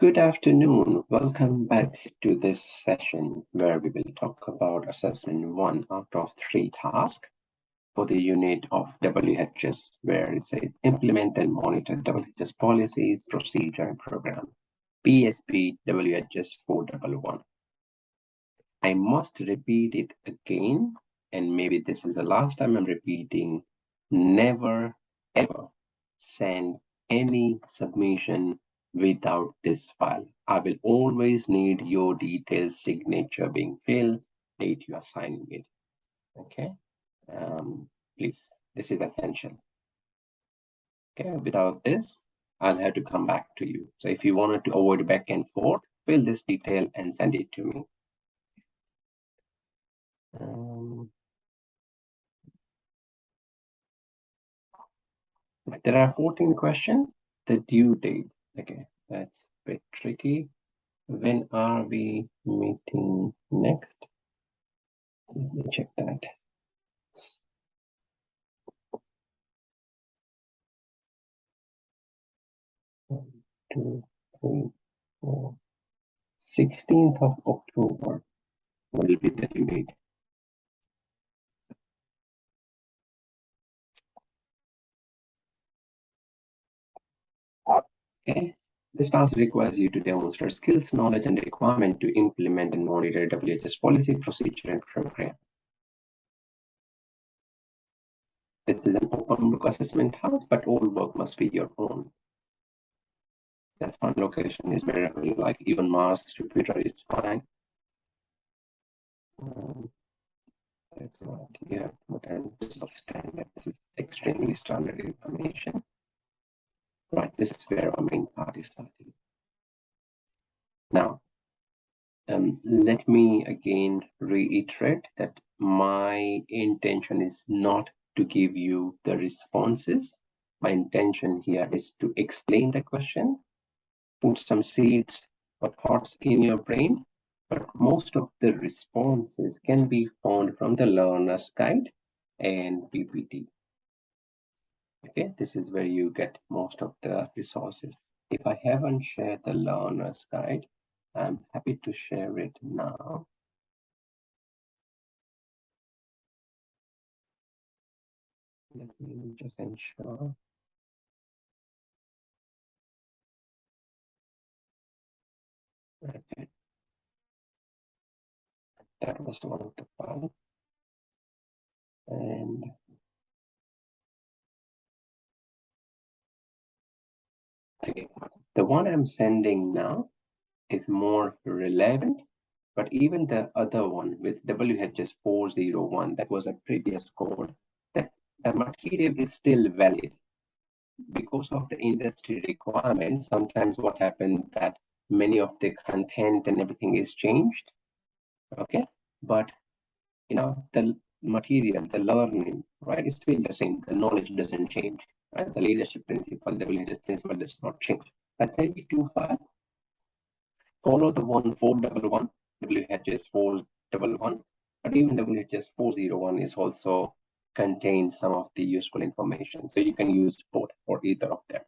Good afternoon. Welcome back to this session where we will talk about assessment 1 out of 3 tasks for the unit of WHS, where it says implement and monitor WHS policies, procedure, and program. BSBWHS411. I must repeat it again, and maybe this is the last time I'm repeating. Never, ever send any submission without this file. I will always need your detailed signature being filled, date you are signing it. Okay, please, this is essential. Okay, without this, I'll have to come back to you. So if you wanted to avoid back and forth, fill this detail and send it to me. There are 14 questions. The due date. Okay, that's a bit tricky. When are we meeting next? Let me check that. One, two, three, four. 16th of October will be the due date. Okay. This task requires you to demonstrate skills, knowledge, and requirement to implement and monitor WHS policy, procedure, and program. This is an open book assessment task, but all work must be your own. That's fine. Location is wherever you like. Even Mars, Jupiter is fine. That's not here. This is of standard. This is extremely standard information. Right. This is where our main part is starting. Now, let me again reiterate that my intention is not to give you the responses. My intention here is to explain the question, put some seeds or thoughts in your brain, but most of the responses can be found from the learner's guide and PPT. Okay, this is where you get most of the resources. If I haven't shared the learner's guide, I'm happy to share it now. Let me just ensure. Okay. That was one of the files. And okay, the one I'm sending now is more relevant, but even the other one with WHS411, that was a previous code, that the material is still valid. Because of the industry requirements, sometimes what happens that many of the content and everything is changed. Okay, but you know, the material, the learning, right, is still the same. The knowledge doesn't change. Right? The leadership principle, the WHS principle does not change. That's AT2 file. Follow the 1411, WHS411, but even WHS401 is also contains some of the useful information. So you can use both or either of them.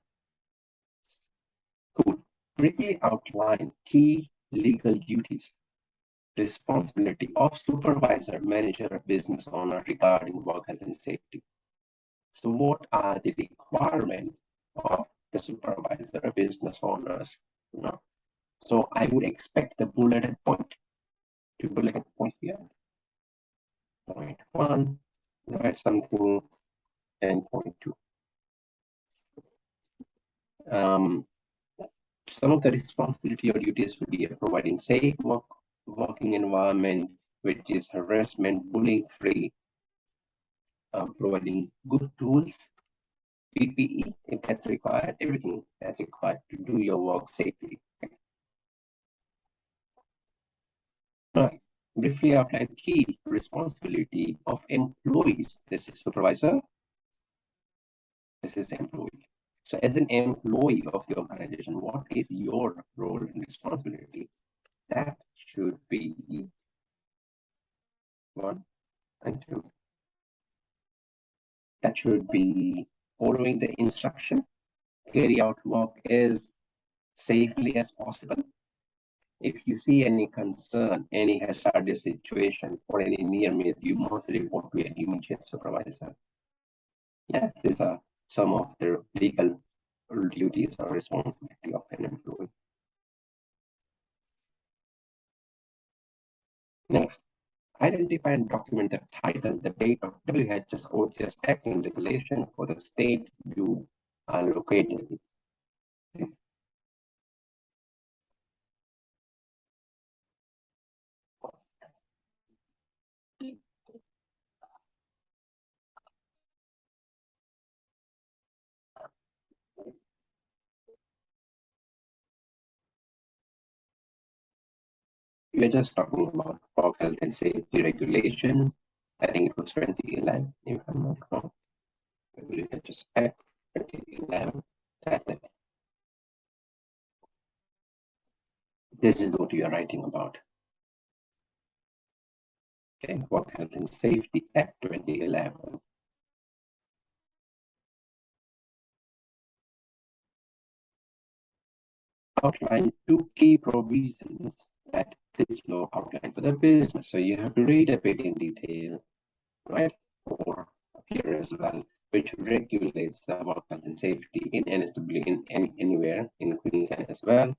Cool. Briefly outline key legal duties, responsibility of supervisor, manager, or business owner regarding work health and safety. So what are the requirements of the supervisor or business owners? You know? So I would expect the bulleted point. To bulleted point here. Point 1, write something, and point 2. Some of the responsibility or duties would be providing safe working environment, which is harassment, bullying free, providing good tools, PPE, if that's required, everything that's required to do your work safely. All right. Briefly outline key responsibility of employees. This is supervisor. This is employee. So as an employee of the organization, what is your role and responsibility? That should be 1 and 2. That should be following the instruction, carry out work as safely as possible. If you see any concern, any hazardous situation, or any near miss, you must report to an immediate supervisor. Yes, these are some of the legal duties or responsibility of an employee. Next, identify and document the title, the date of WHS411 Act and regulation for the state you are located in. We're just talking about work health and safety regulation. I think it was 2011, if I'm not wrong. WHS Act 2011. That's it. This is what you are writing about. Okay, Work Health and Safety Act 2011. Outline two key provisions that this law outlined for the business. So you have to read a bit in detail, right? Or here as well, which regulates the work health and safety in NSW in anywhere in Queensland as well.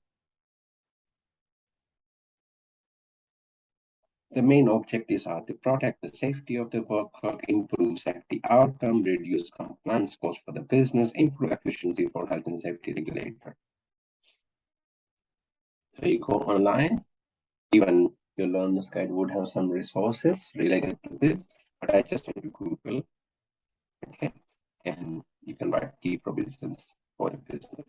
The main objectives are to protect the safety of the worker, improve safety outcome, reduce compliance costs for the business, improve efficiency for health and safety regulator. So you go online, even your learner's guide would have some resources related to this, but I just went to Google, okay, and you can write key provisions for the business.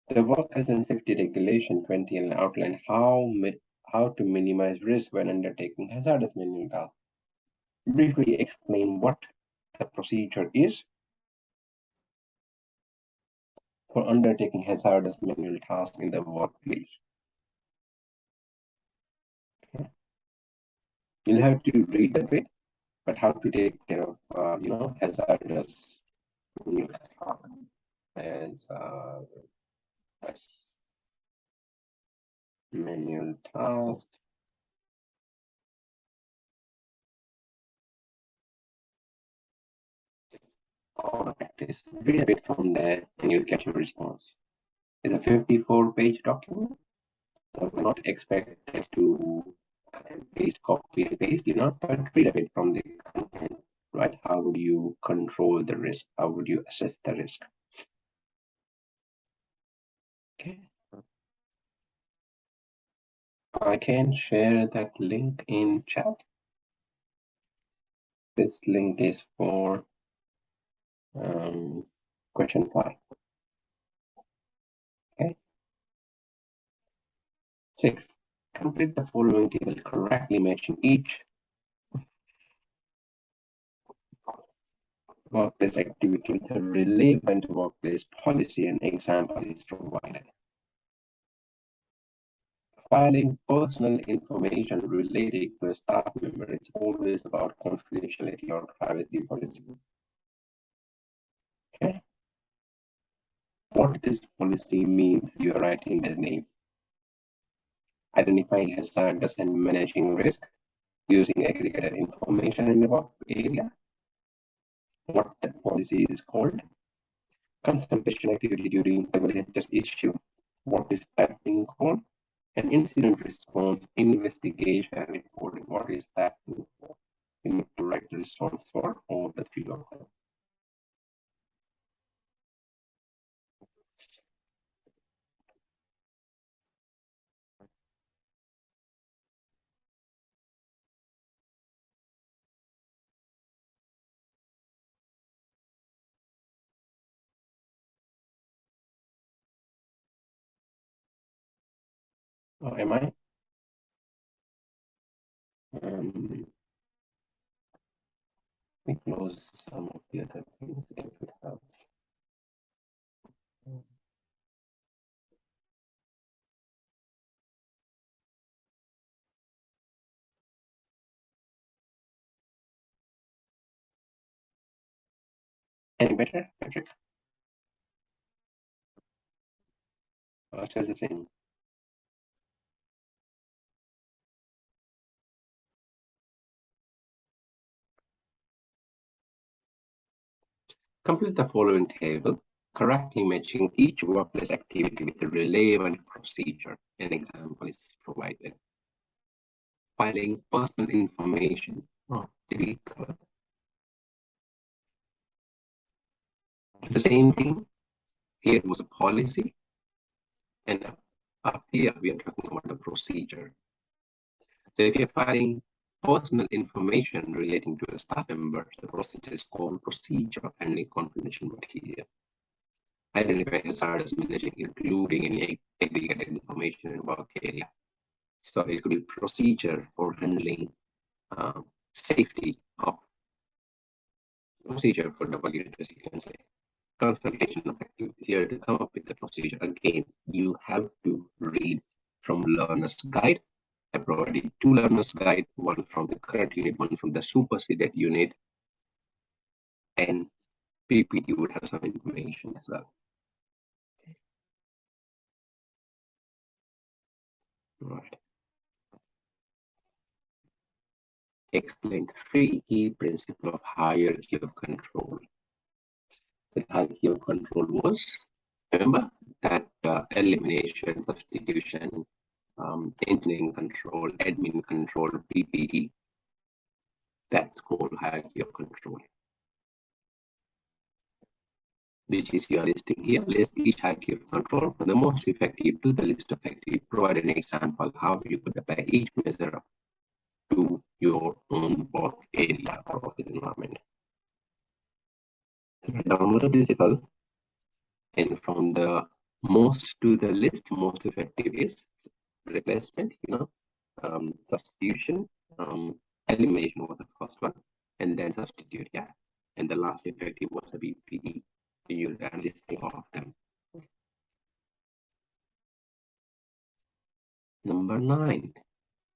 The Work Health and Safety Regulation 20 outline how to minimize risk when undertaking hazardous manual tasks. Briefly explain what the procedure is for undertaking hazardous manual tasks in the workplace. Okay. You'll have to read a bit, but how to take care of hazardous manual tasks as manual task. Or practice. Read a bit from there and you'll get your response. It's a 54-page document. So we're not expected to paste, copy and paste, but read a bit from the content, right? How would you control the risk? How would you assess the risk? Okay. I can share that link in chat. This link is for question 5. Okay. 6. Complete the following table correctly, matching each workplace activity with a relevant workplace policy and example is provided. Filing personal information related to a staff member, it's always about confidentiality or privacy policy. Okay. What this policy means, you're writing the name. Identifying hazards and managing risk using aggregated information in the work area. What the policy is called. Consultation activity during WHS issue. What is that thing called? An incident response, investigation, and reporting. What is that thing for? You need to write the response for all the 3 of them. Oh, am I? We close some of the other things if it helps. Any better, Patrick? Still the same. Complete the following table, correctly matching each workplace activity with a relevant procedure. An example is provided. Filing personal information. Oh, did we cover the same thing? Here was a policy, and up here we are talking about the procedure. So if you're filing personal information relating to a staff member, the procedure is called procedure of handling confidential material. Identify hazardous managing, including any aggregated information in work area. So it could be procedure for handling safety of procedure for WHS, you can say. Consultation of activities. Here to come up with the procedure, again, you have to read from learner's guide. I provided 2 learner's guide, one from the current unit, one from the superseded unit, and PPT would have some information as well. Right. Explain 3 key principles of hierarchy of control. The hierarchy of control was, remember, that elimination, substitution, engineering control, admin control, PPE. That's called hierarchy of control. Which is you are listing here. List each hierarchy of control for the most effective to the list of effective. Provide an example how you could apply each measure to your own work area or office environment. Download the principle, and from the most to the list, most effective is replacement, substitution, elimination was the first one, and then substitute, yeah. And the last effective was the BPE. You are listing all of them. Number 9,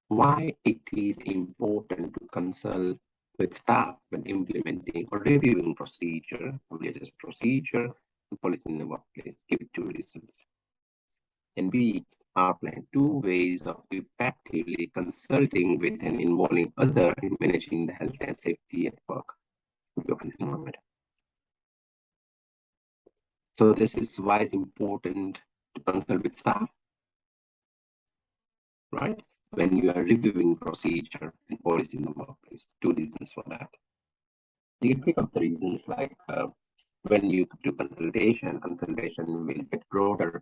why it is important to consult with staff when implementing or reviewing procedure, latest procedure, policy in the workplace. Give 2 reasons. And we outline 2 ways of effectively consulting with and involving others in managing the health and safety at work. So this is why it's important to consult with staff, right? When you are reviewing procedure and policy in the workplace. 2 reasons for that. You can pick up the reasons like when you do consultation will get broader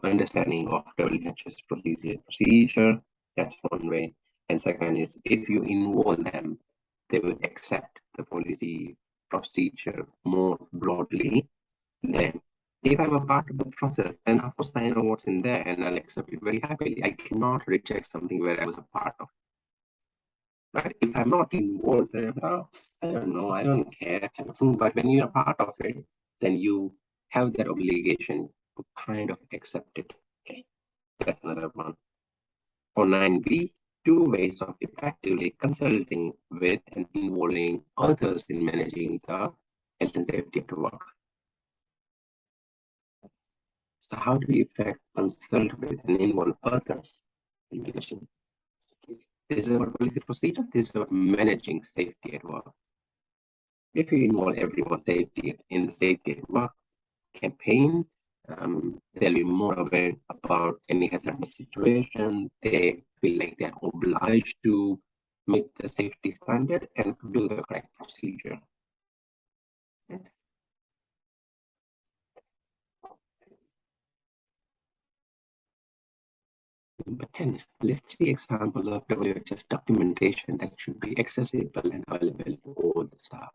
understanding of WHS procedure. That's one way. And second is if you involve them, they will accept the policy procedure more broadly. Then if I'm a part of the process, then of course I know what's in there and I'll accept it very happily. I cannot reject something where I was a part of. Right? If I'm not involved, then I don't know, I don't care. But when you're a part of it, then you have that obligation to kind of accept it. Okay, that's another one. For 9B, 2 ways of effectively consulting with and involving others in managing the health and safety at work. So how do we consult with and involve others in relation? This is about policy procedure. This is about managing safety at work. If you involve everyone's safety in the safety at work campaign, they'll be more aware about any hazardous situation. They feel like they're obliged to meet the safety standard and to do the correct procedure. Number 10, list 3 examples of WHS documentation that should be accessible and available to all the staff.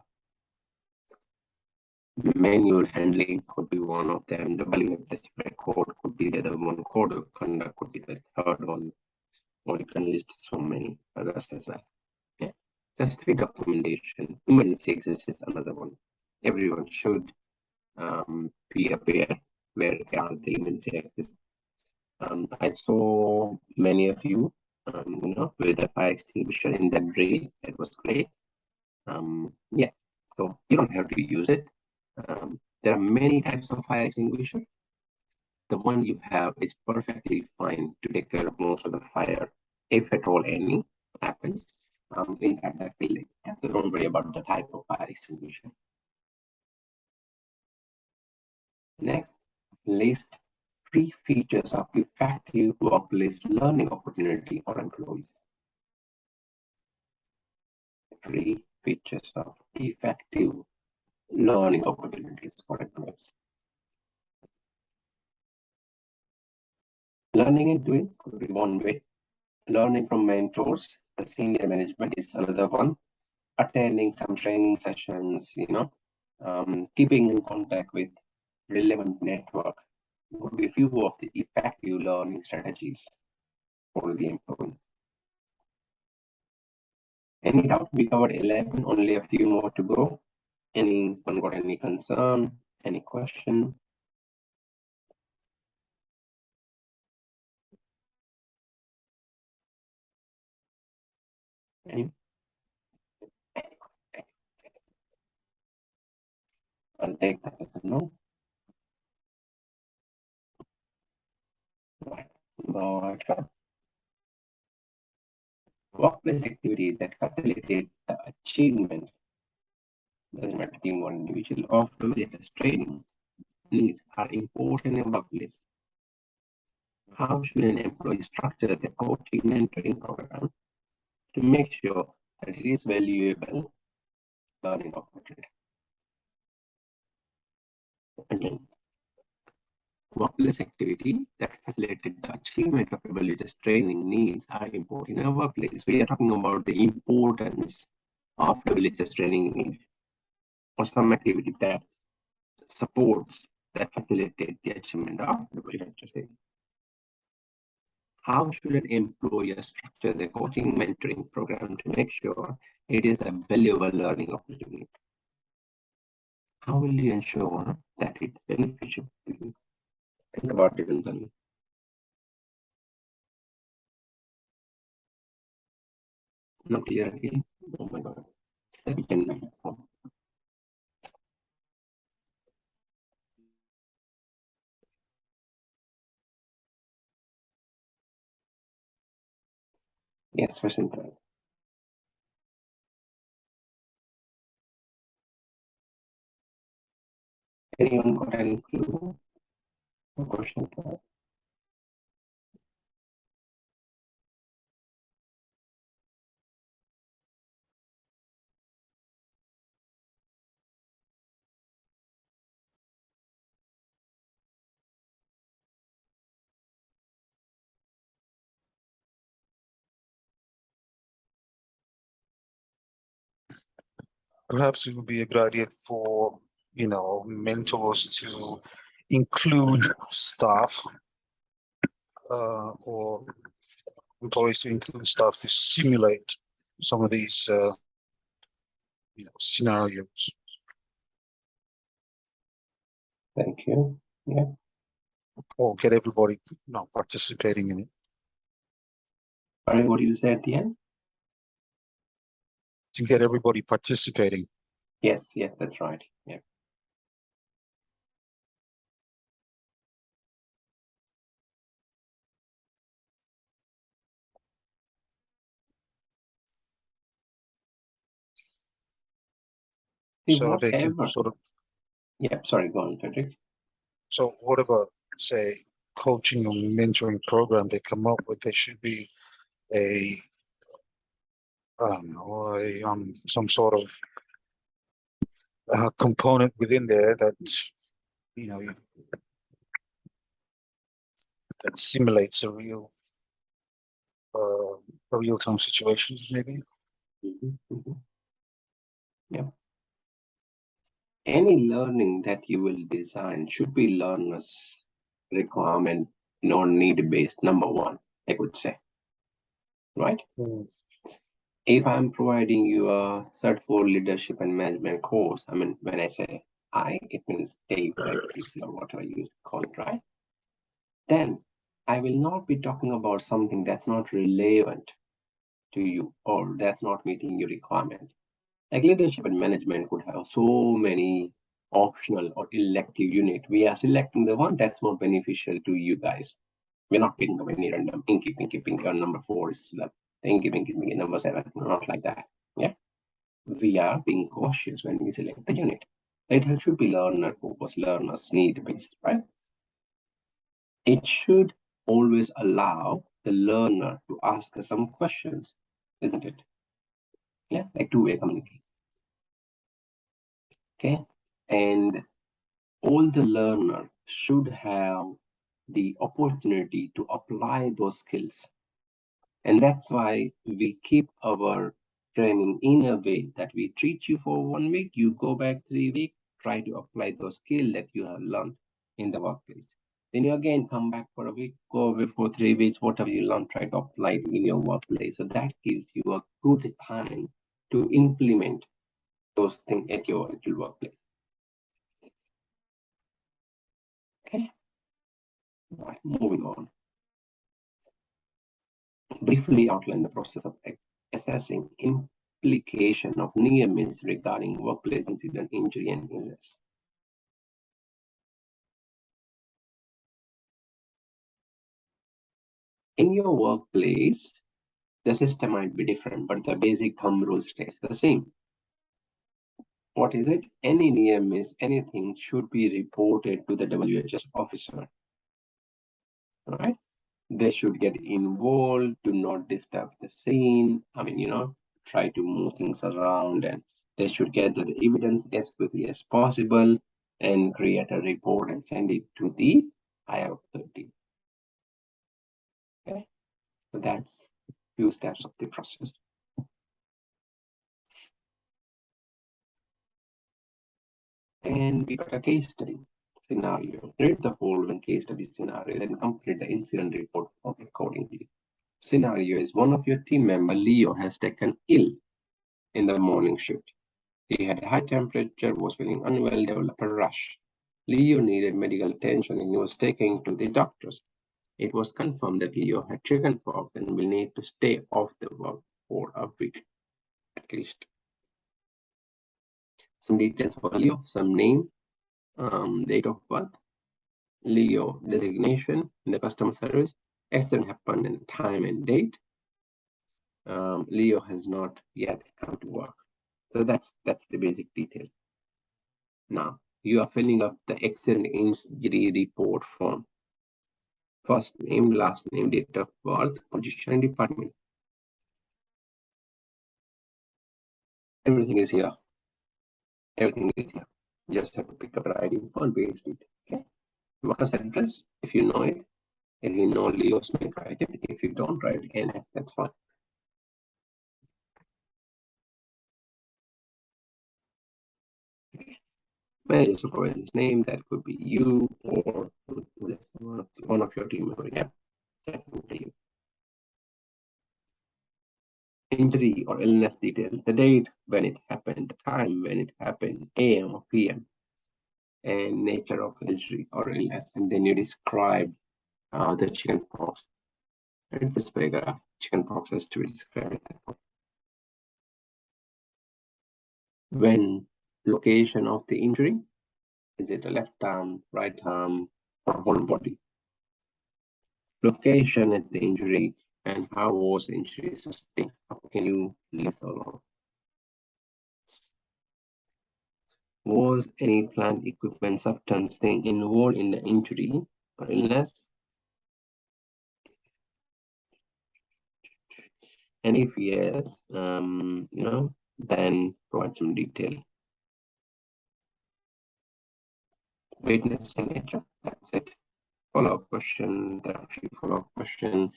Manual handling could be one of them. WHS record could be the other one. Code of conduct could be the third one. Or you can list so many others as well. Yeah, that's 3 documentation. Emergency exits is another one. Everyone should be aware where are the emergency exits. I saw many of you, with the fire extinguisher in that drill. That was great. Yeah, so you don't have to use it. There are many types of fire extinguisher. the one you have is perfectly fine to take care of most of the fire, if at all any happens inside that building. So don't worry about the type of fire extinguisher. Next, list 3 features of effective workplace learning opportunity for employees. 3 features of effective learning opportunities for employees. Learning and doing could be one way. Learning from mentors, the senior management is another one. Attending some training sessions, keeping in contact with relevant network would be a few of the effective learning strategies for the employee. Any doubt? We covered 11, only a few more to go. Anyone got any concern? Any question? Any? I'll take that as a no. Right. But workplace activities that facilitate the achievement, doesn't matter team or individual, of the latest training needs are important in workplace. How should an employee structure the coaching mentoring program to make sure that it is valuable learning opportunity? Again, workplace activity that facilitate the achievement of religious training needs are important in a workplace. We are talking about the importance of religious training need, or some activity that supports, that facilitate the achievement of religious training. How should an employer structure the coaching mentoring program to make sure it is a valuable learning opportunity? How will you ensure that it's beneficial to you? Think about it, Anthony. Not clear again? Oh my God. We can. Yes, for simple. Anyone got any clue or question for that? Perhaps it would be a good idea for, mentors to include staff or employees to include staff to simulate some of these, scenarios. Thank you. Yeah. Or get everybody participating in it. Sorry, what did you say at the end? To get everybody participating. Yes, that's right. Yeah. So they can sort of. Yeah, sorry, go on, Frederick. So whatever, say, coaching or mentoring program they come up with, there should be a, I don't know, some sort of component within there that, that simulates a real-time situation, maybe. Yeah. Any learning that you will design should be learners' requirement, need-based, number one, I would say. Right? If I'm providing you a Cert 4 leadership and management course, I mean, when I say I, it means Dave or APC or whatever you call it, right? Then I will not be talking about something that's not relevant to you or that's not meeting your requirement. Like leadership and management could have so many optional or elective unit. We are selecting the one that's more beneficial to you guys. We're not picking up any random pinky, or number 4 is like pinky, number 7. Not like that. Yeah. We are being cautious when we select the unit. It should be learner focused, learners need based, right? It should always allow the learner to ask us some questions, isn't it? Yeah, like two-way communication. Okay, and all the learner should have the opportunity to apply those skills. And that's why we keep our training in a way that we treat you for 1 week, you go back 3 weeks, try to apply those skills that you have learned in the workplace. Then you again come back for a week, go away for 3 weeks, whatever you learned, try to apply it in your workplace. So that gives you a good time to implement those things at your workplace. Okay, right, moving on. Briefly outline the process of assessing implication of near miss regarding workplace incident, injury, and illness. In your workplace, the system might be different, but the basic thumb rule stays the same. What is it? Any near miss, anything should be reported to the WHS officer. All right? They should get involved, do not disturb the scene. I mean, try to move things around, and they should gather the evidence as quickly as possible and create a report and send it to the higher authority. Okay, so that's few steps of the process. And we got a case study scenario. Read the following case study scenario, then complete the incident report form accordingly. Scenario is one of your team member, Leo, has taken ill in the morning shift. He had a high temperature, was feeling unwell, developed a rash. Leo needed medical attention and he was taken to the doctors. It was confirmed that Leo had chickenpox and will need to stay off the work for a week, at least. Some details for Leo, some name, date of birth, Leo designation in the customer service, accident happened in time and date. Leo has not yet come to work. So that's the basic detail. Now, you are filling up the accident injury report form. First name, last name, date of birth, position, and department. Everything is here. Everything is here. You just have to pick up the ID and paste it. Okay. Worker's address, if you know it. If you know Leo Smith, write it. If you don't, write it again. That's fine. Okay. Manager supervisor's name, that could be you or one of your team members. Yeah, definitely. Injury or illness detail, the date when it happened, the time when it happened, AM or PM, and nature of injury or illness. And then you describe the chickenpox. In this paragraph, chickenpox is to be described. When location of the injury, is it a left arm, right arm, or whole body? Location at the injury and how was the injury sustained? How can you list along? Was any plant equipment substance thing involved in the injury or illness? And if yes, then provide some detail. Witness signature, that's it. Follow-up question, there are a few follow-up questions.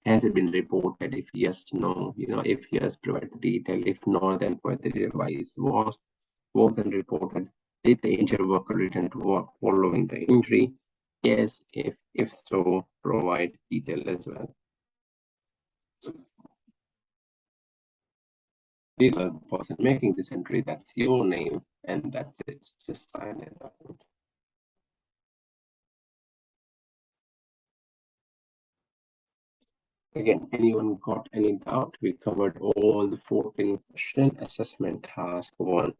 Has it been reported? If yes, no. If yes, provide the detail. If no, then provide the advice. Was then reported? Did the injured worker return to work following the injury? Yes. If so, provide detail as well. The person making this entry, that's your name, and that's it. Just sign it up. Again, anyone got any doubt? We covered all the 14 question assessment task 1.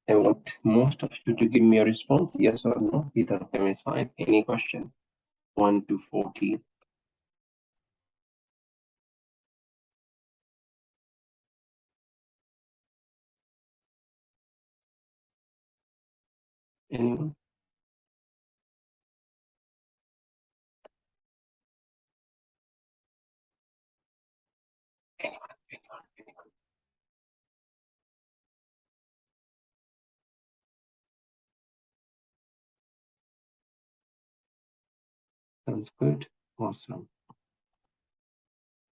I want most of you to give me a response, yes or no. Either of them is fine. Any question? 1 to 14. Anyone? Anyone? Anyone? Anyone? Sounds good. Awesome.